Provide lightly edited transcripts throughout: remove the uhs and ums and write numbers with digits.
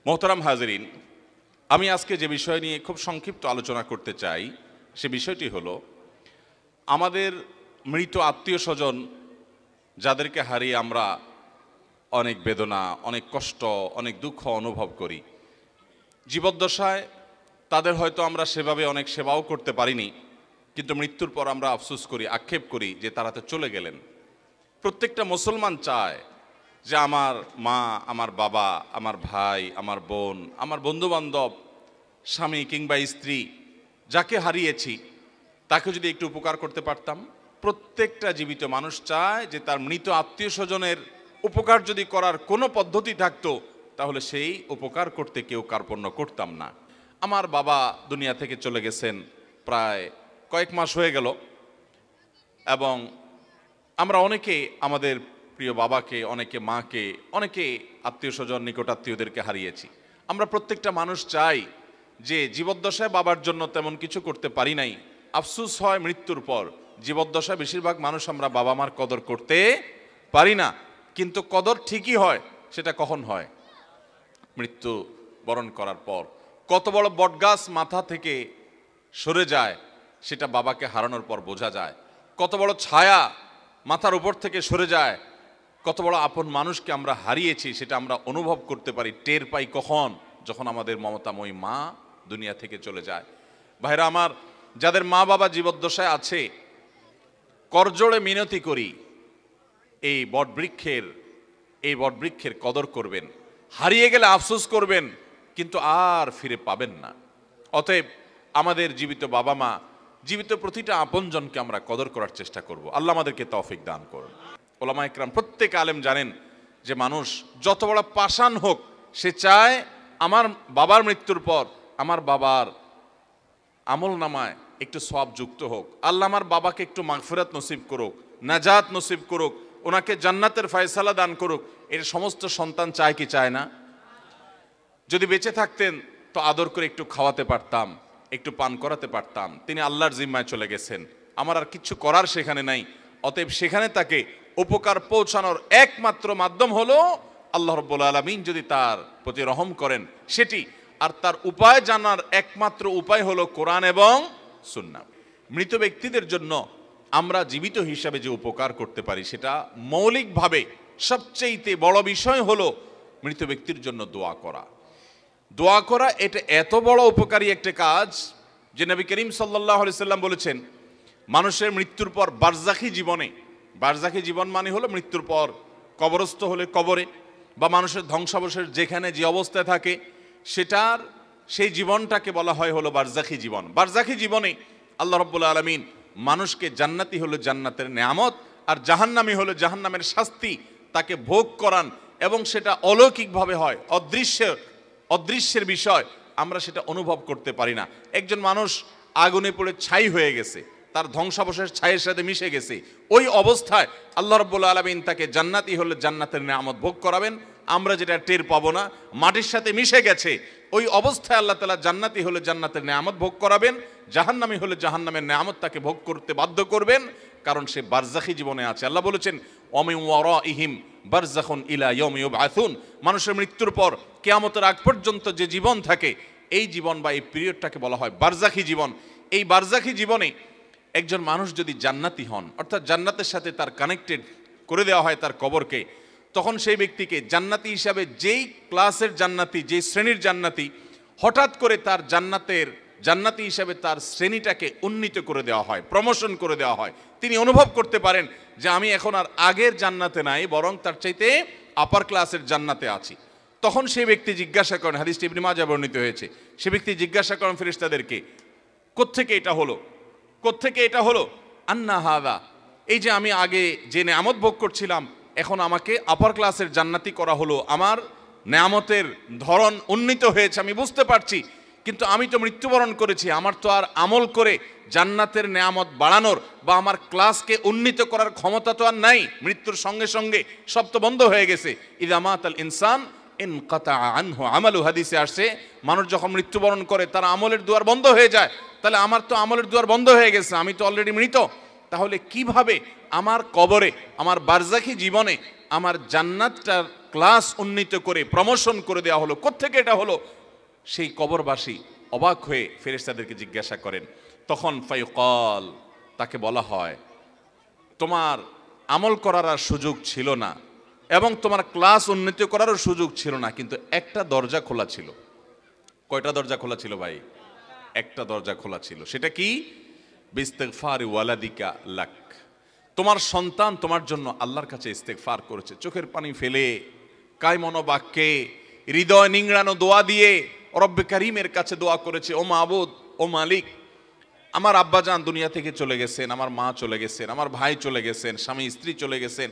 মোহতারাম হাজরিন, আমি আজকে যে বিষয় নিয়ে খুব সংক্ষিপ্ত আলোচনা করতে চাই সে বিষয়টি হলো আমাদের মৃত আত্মীয় স্বজন যাদেরকে হারিয়ে আমরা অনেক বেদনা, অনেক কষ্ট, অনেক দুঃখ অনুভব করি। জীবদ্দশায় তাদের হয়তো আমরা সেভাবে অনেক সেবাও করতে পারিনি, কিন্তু মৃত্যুর পর আমরা আফসোস করি, আক্ষেপ করি যে তারা তো চলে গেলেন। প্রত্যেকটা মুসলমান চায় যে আমার মা, আমার বাবা, আমার ভাই, আমার বোন, আমার বন্ধুবান্ধব, স্বামী কিংবা স্ত্রী যাকে হারিয়েছি তাকে যদি একটু উপকার করতে পারতাম। প্রত্যেকটা জীবিত মানুষ চায় যে তার মৃত আত্মীয় স্বজনের উপকার যদি করার কোনো পদ্ধতি থাকতো তাহলে সেই উপকার করতে কেউ কার্পণ্য করতাম না। আমার বাবা দুনিয়া থেকে চলে গেছেন প্রায় কয়েক মাস হয়ে গেল, এবং আমরা অনেকে আমাদের প্রিয় বাবাকে, অনেকে মাকে, অনেকে আত্মীয় স্বজন, নিকট আত্মীয়দেরকে হারিয়েছি। আমরা প্রত্যেকটা মানুষ চাই যে জীবদ্দশায় বাবার জন্য তেমন কিছু করতে পারি নাই, আফসোস হয় মৃত্যুর পর। জীবদ্দশায় বেশিরভাগ মানুষ আমরা বাবা মার কদর করতে পারি না, কিন্তু কদর ঠিকই হয়। সেটা কখন হয়? মৃত্যু বরণ করার পর। কত বড় বটগাছ মাথা থেকে সরে যায় সেটা বাবাকে হারানোর পর বোঝা যায়। কত বড় ছায়া মাথার উপর থেকে সরে যায়, কত বড় আপন মানুষকে আমরা হারিয়েছি সেটা আমরা অনুভব করতে পারি, টের পাই কখন? যখন আমাদের মমতাময়ী মা দুনিয়া থেকে চলে যায়। ভাইরা আমার, যাদের মা বাবা জীবদ্দশায় আছে, করজোড়ে মিনতি করি এই বটবৃক্ষের কদর করবেন। হারিয়ে গেলে আফসোস করবেন, কিন্তু আর ফিরে পাবেন না। অতএব আমাদের জীবিত বাবা মা, জীবিত প্রতিটা আপনজনকে আমরা কদর করার চেষ্টা করব। আল্লাহ আমাদেরকে তৌফিক দান করুন। ওলামা ইকরাম, প্রত্যেক আলেম জানেন যে মানুষ যত বড় পাষাণ হোক, সে চায় আমার বাবার মৃত্যুর পর আমার বাবার আমল নামায় একটু সওয়াব যুক্ত হোক। আল্লাহ আমার বাবাকে একটু মাগফিরাত নসিব করুক, নাজাত নসিব করুক, ওনাকে জান্নাতের ফয়সালা দান করুক। এর সমস্ত সন্তান চায় কি চায় না? যদি বেঁচে থাকতেন তো আদর করে একটু খাওয়াতে পারতাম, একটু পান করাতে পারতাম। তিনি আল্লাহর জিম্মায় চলে গেছেন, আমার আর কিছু করার সেখানে নাই। অতএব সেখানে তাকে উপকার পৌঁছানোর একমাত্র মাধ্যম হলো আল্লাহ রাব্বুল আলামিন যদি তার প্রতি রহম করেন সেটি। আর তার উপায় জানার একমাত্র উপায় হলো কোরআন এবং সুন্নাহ। মৃত ব্যক্তিদের জন্য আমরা জীবিত হিসাবে যে উপকার করতে পারি সেটা মৌলিকভাবে সবচেয়ে বড় বিষয় হলো মৃত ব্যক্তির জন্য দোয়া করা। দোয়া করা এটা এত বড় উপকারী একটা কাজ যে নবী করিম সাল্লাল্লাহু আলাইহি সাল্লাম বলেছেন, মানুষের মৃত্যুর পর বারজাখী জীবন মানে হলো মৃত্যুর পর কবরস্থ হলে কবরে, বা মানুষের ধ্বংসাবশেষ যেখানে যে অবস্থায় থাকে সেই জীবনটাকে বলা হয় হলো বারজাখী জীবন। বারজাখী জীবনে আল্লাহ রাব্বুল আলামিন মানুষকে জান্নাতি হলো জান্নাতের নেয়ামত আর জাহান্নামী হলো জাহান্নামের শাস্তি তাকে ভোগ করান, এবং সেটা অলৌকিকভাবে হয়, অদৃশ্যের বিষয়, আমরা সেটা অনুভব করতে পারি না। একজন মানুষ আগুনে পড়ে ছাই হয়ে গেছে, তার ধ্বংসাবশেষ ছাইয়ের সাথে মিশে গেছে, ওই অবস্থায় আল্লাহ রাব্বুল আলামিন তাকে জান্নাতি হলে জান্নাতের নেয়ামত ভোগ করাবেন। আমরা যেটা টের পাবো না, মাটির সাথে মিশে গেছে, ওই অবস্থায় আল্লাহ তাআলা জান্নাতি হলে জান্নাতের নেয়ামত ভোগ করাবেন, জাহান্নামী হলে জাহান্নামের নেয়ামত তাকে ভোগ করতে বাধ্য করবেন, কারণ সে বারজাখী জীবনে আছে। আল্লাহ বলেছেন, ওয়ামিন ওয়ারাইহিম বারযাখুন ইলা ইয়াউমি ইউবআসুন। মানুষের মৃত্যুর পর কিয়ামতের আগ পর্যন্ত যে জীবন থাকে, এই জীবন বা এই পিরিয়ডটাকে বলা হয় বারজাখী জীবন। এই বারজাখী জীবনে একজন মানুষ যদি জান্নাতি হন, অর্থাৎ জান্নাতের সাথে তার কানেক্টেড করে দেওয়া হয় তার কবরকে, তখন সেই ব্যক্তিকে জান্নাতি হিসাবে যেই ক্লাসের জান্নাতি, যেই শ্রেণীর জান্নাতি, হঠাৎ করে তার জান্নাতি হিসাবে তার শ্রেণীটাকে উন্নীত করে দেওয়া হয়, প্রমোশন করে দেওয়া হয়। তিনি অনুভব করতে পারেন যে আমি এখন আর আগের জান্নাতে নাই, বরং তার চাইতে আপার ক্লাসের জান্নাতে আছি। তখন সেই ব্যক্তি জিজ্ঞাসা করেন, হাদিসটি ইবনে মাজাহ বর্ণিত হয়েছে, সে ব্যক্তি জিজ্ঞাসা করেন ফেরেশতাদেরকে, কোত্থেকে এটা হলো? আন্না হাদা, এই যে আমি আগে যে নেয়ামত ভোগ করছিলাম, এখন আমাকে আপার ক্লাসের জান্নাতি করা হলো, আমার নেয়ামতের ধরন উন্নীত হয়েছে, আমি বুঝতে পারছি, কিন্তু আমি তো মৃত্যুবরণ করেছি, আমার তো আর আমল করে জান্নাতের নেয়ামত বাড়ানোর বা আমার ক্লাসকে উন্নীত করার ক্ষমতা তো আর নাই। মৃত্যুর সঙ্গে সঙ্গে সব তো বন্ধ হয়ে গেছে। ইযা মাতাল ইনসান ইনকাতা আনহু আমালু, হাদিসে আসছে, মানুষ যখন মৃত্যুবরণ করে তার আমলের দুয়ার বন্ধ হয়ে যায়। তাহলে আমার তো আমলের দুয়ার বন্ধ হয়ে গেছে, আমি তো অলরেডি মৃত। তাহলে কিভাবে আমার কবরে, আমার বারজাখী জীবনে আমার জান্নাতটার ক্লাস উন্নীত করে প্রমোশন করে দেওয়া হলো, কোত্থেকে এটা হলো? সেই কবরবাসী অবাক হয়ে ফেরেশতাদেরকে জিজ্ঞাসা করেন। তখন ফায়ুকাল, তাকে বলা হয় তোমার আমল করার আর সুযোগ ছিল না এবং তোমার ক্লাস উন্নীত করারও সুযোগ ছিল না, কিন্তু একটা দরজা খোলা ছিল। কয়টা দরজা খোলা ছিল ভাই? একটা দরজা খোলা ছিল। সেটা কি? বিস্তিগফার ওয়ালাদিকা লাক, তোমার সন্তান তোমার জন্য আল্লাহর কাছে ইস্তেগফার করেছে, চোখের পানি ফেলে কায়মন বাক্যে হৃদয় নিংড়ানো দোয়া দিয়ে রব্বে কারীমের কাছে দোয়া করেছে, ও মাবুদ, ও মালিক, আমার আব্বাজান দুনিয়া থেকে চলে গেছেন, আমার মা চলে গেছেন, আমার ভাই চলে গেছেন, স্বামী স্ত্রী চলে গেছেন,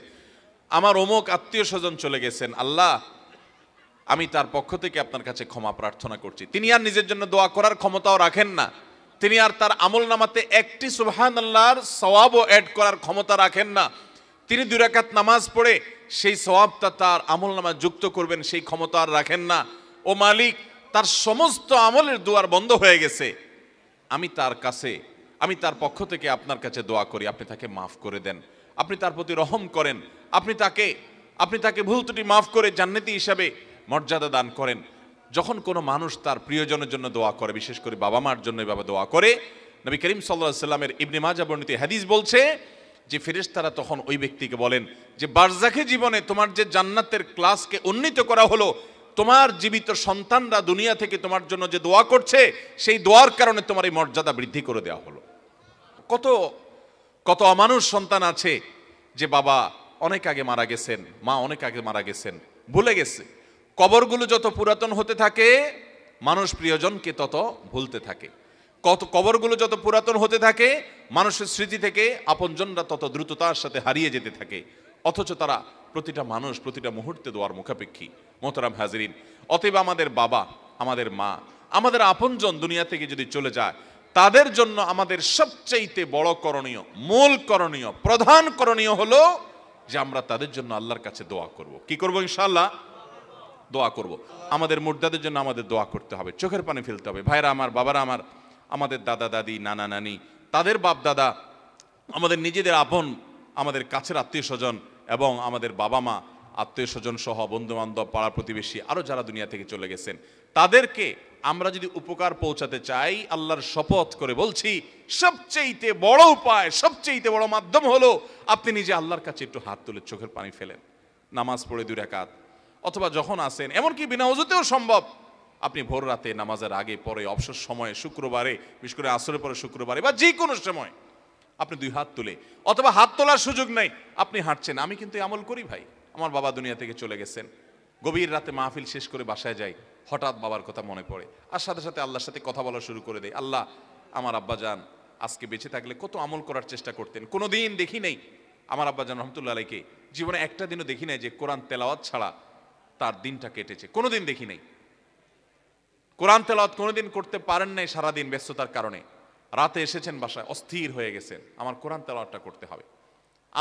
আমার অমুক আত্মীয় স্বজন চলে গেছেন, আল্লাহ আমি তার পক্ষ থেকে আপনার কাছে ক্ষমা প্রার্থনা করছি। তিনি আর নিজের জন্য দোয়া করার ক্ষমতাও রাখেন না, তিনি আর তার আমল নামাতে একটি সুবহানাল্লাহর সওয়াবও অ্যাড করার ক্ষমতা রাখেন না। তিনি 2 রাকাত নামাজ পড়ে সেই সওয়াবটা তার আমল নামায় যুক্ত করবেন সেই ক্ষমতা আর রাখেন না। ও মালিক, তার সমস্ত আমলের দুয়ার বন্ধ হয়ে গেছে, আমি তার পক্ষ থেকে আপনার কাছে দোয়া করি, আপনি তাকে মাফ করে দেন, আপনি তার প্রতি রহম করেন, আপনি তাকে ভুল ত্রুটি মাফ করে জান্নাতি হিসাবে মর্যাদা দান করেন। যখন কোনো মানুষ তার প্রিয়জনের জন্য দোয়া করে, বিশেষ করে বাবা মার জন্য এভাবে দোয়া করে, নবী করিম সাল্লাল্লাহু আলাইহি সাল্লামের ইবনে মাজাহ বর্ণিত হাদিস বলছে যে ফেরেশতারা তখন ওই ব্যক্তিকে বলেন যে বারজাখে জীবনে তোমার যে জান্নাতের ক্লাসকে উন্নীত করা হলো, তোমার জীবিত সন্তানরা দুনিয়া থেকে তোমার জন্য যে দোয়া করছে, সেই দোয়ার কারণে তোমার এই মর্যাদা বৃদ্ধি করে দেওয়া হলো। কত কত অমানুষ সন্তান আছে যে বাবা অনেক আগে মারা গেছেন, মা অনেক আগে মারা গেছেন, ভুলে গেছে। কবরগুলো যত পুরাতন হতে থাকে, মানুষ প্রিয়জনকে তত ভুলতে থাকে। কবরগুলো যত পুরাতন হতে থাকে, মানুষের স্মৃতি থেকে আপনজনরা তত দ্রুততার সাথে হারিয়ে যেতে থাকে। অথচ তারা প্রতিটা মানুষ প্রতিটা মুহূর্তে দোয়ার মুখাপেক্ষী। মোহতারাম হাজরিন, অতএব আমাদের বাবা, আমাদের মা, আমাদের আপনজন দুনিয়া থেকে যদি চলে যায়, তাদের জন্য আমাদের সবচাইতে বড় করণীয়, মূল করণীয়, প্রধান করণীয় হলো যে আমরা তাদের জন্য আল্লাহর কাছে দোয়া করব। কি করব? ইনশাআল্লাহ দোয়া করব। আমাদের মুর্দাদের জন্য আমাদের দোয়া করতে হবে, চোখের পানি ফেলতে হবে। ভাইরা আমার, বাবারা আমার, আমাদের দাদা দাদি, নানা নানি, তাদের বাপ দাদা, আমাদের নিজেদের আপন, আমাদের কাছের আত্মীয় স্বজন এবং আমাদের বাবা মা, আত্মীয় স্বজন সহ বন্ধু বান্ধব, পাড়া প্রতিবেশী, আরো যারা দুনিয়া থেকে চলে গেছেন, তাদেরকে আমরা যদি উপকার পৌঁছাতে চাই, আল্লাহর শপথ করে বলছি, সবচেয়ে বড় উপায়, সবচেয়ে বড় মাধ্যম হলো আপনি নিজে আল্লাহর কাছে একটু হাত তুলে চোখের পানি ফেলেন, নামাজ পড়ে 2 রাকাত, অথবা যখন আসেন, এমনকি বিনা ওযুতেও সম্ভব, আপনি ভোর রাতে নামাজের আগে পরে অবসর সময়ে, শুক্রবারে, বিশেষ করে আসরের পরে শুক্রবারে বা যে কোনো সময় আপনি 2 হাত তুলে, অথবা হাত তোলার সুযোগ নাই, আপনি হাঁটছেন। আমি কিন্তু আমল করি ভাই, আমার বাবা দুনিয়া থেকে চলে গেছেন, গভীর রাতে মাহফিল শেষ করে বাসায় যাই, হঠাৎ বাবার কথা মনে পড়ে, আর সাথে সাথে আল্লাহর সাথে কথা বলা শুরু করে দেয়। আল্লাহ, আমার আব্বাজান আজকে বেঁচে থাকলে কত আমল করার চেষ্টা করতেন, কোনোদিন দেখি নাই আমার আব্বাজান রহমতুল্লাহ আলাইকে, জীবনে একটা দিনও দেখি নাই যে কোরআন তেলাওয়াত ছাড়া তার দিনটা কেটেছে, কোনোদিন দেখি নাই। কোরআন তেলাওয়াত কোনোদিন করতে পারেন নাই সারাদিন ব্যস্ততার কারণে, রাতে এসেছেন বাসায়, অস্থির হয়ে গেছেন, আমার কোরআন তেলাওয়াতটা করতে হবে।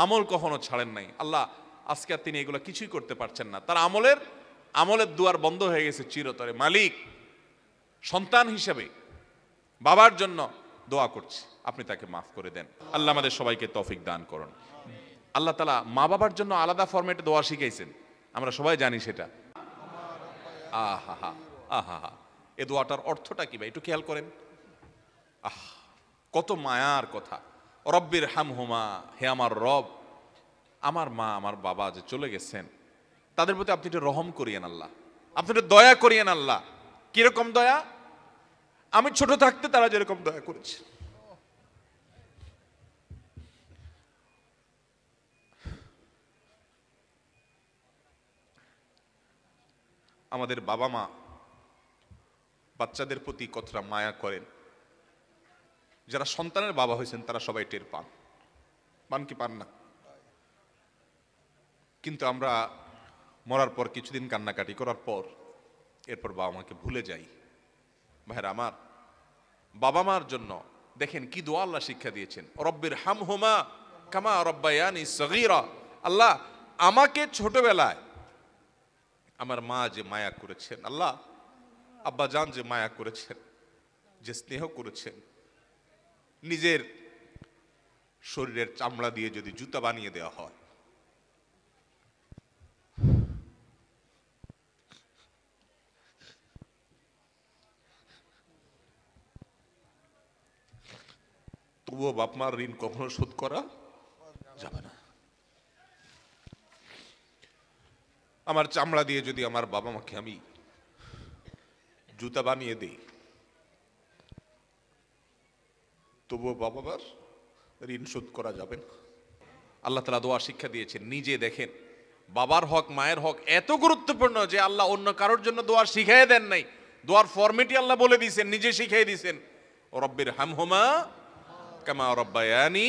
আমল কখনো ছাড়েন নাই। আল্লাহ, আজকে আর তিনি এগুলো কিছুই করতে পারছেন না, তার আমলের দুয়ার বন্ধ হয়ে গেছে চিরতরে। মালিক, সন্তান হিসেবে বাবার জন্য দোয়া করছি, আপনি তাকে মাফ করে দেন। আল্লাহ আমাদের সবাইকে তৌফিক দান করুন। আল্লাহ তাআলা মা বাবার জন্য আলাদা ফরম্যাটে দোয়া শিখাইছেন, আমরা সবাই জানি সেটা। আহা আহা, এ দোয়াটার অর্থটা কি ভাই একটু খেয়াল করেন। কত মায়ার কথা। রব্বির হামহুমা, হে আমার রব, আমার মা আমার বাবা যে চলে গেছেন, তাদের প্রতি আপনি একটু রহম করিয়েন আল্লাহ, আপনি একটু দয়া করিয়েন আল্লাহ। কিরকম দয়া? আমি ছোট থাকতে তারা যেরকম দয়া করেছে। আমাদের বাবা মা বাচ্চাদের প্রতি কতটা মায়া করেন, যারা সন্তানের বাবা হয়েছেন তারা সবাই টের পান কি পান না? কিন্তু আমরা মরার পর কিছুদিন কান্নাকাটি করার পর এরপর বাবা মাকে ভুলে যাই। ভাইরা আমার, বাবা মার জন্য দেখেন কি দোয়া আল্লাহ শিক্ষা দিয়েছেন, রব্বির হামহুমা কামা রব্বায়ানি সগীরা। আল্লাহ, আমাকে ছোটবেলায় আমার মা যে মায়া করেছেন, আল্লাহ আব্বাজান যে মায়া করেছেন, যে স্নেহ করেছেন, নিজের শরীরের চামড়া দিয়ে যদি জুতা বানিয়ে দেওয়া হয়, তবুও বাপ মার ঋণ কখনো শোধ করা যাবে না। আমার চামড়া দিয়ে যদি আমার বাবা মাকে আমি জুতা বানিয়ে দেই, তবুও বাবা মার ঋণ শোধ করা যাবে না। আল্লাহ তাআলা দোয়া শিক্ষা দিয়েছেন, নিজে দেখেন বাবার হক মায়ের হক এত গুরুত্বপূর্ণ যে আল্লাহ অন্য কারোর জন্য দোয়া শিখাই দেন নাই, দোয়ার ফরম্যাটই আল্লাহ বলে দিয়েছেন, নিজে শিখাই দিয়েছেন, রব্বির হামহুমা কামা রব্বায়ানি।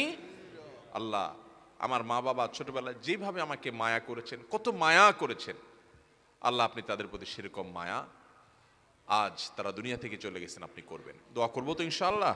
আল্লাহ আমার মা বাবা ছোটবেলায় যেভাবে আমাকে মায়া করেছেন, কত মায়া করেছেন, আল্লাহ আপনি তাদের প্রতি সেরকম মায়া আজ তারা দুনিয়া থেকে চলে গেছেন আপনি করবেন। দোয়া করবো তো ইনশাআল্লাহ।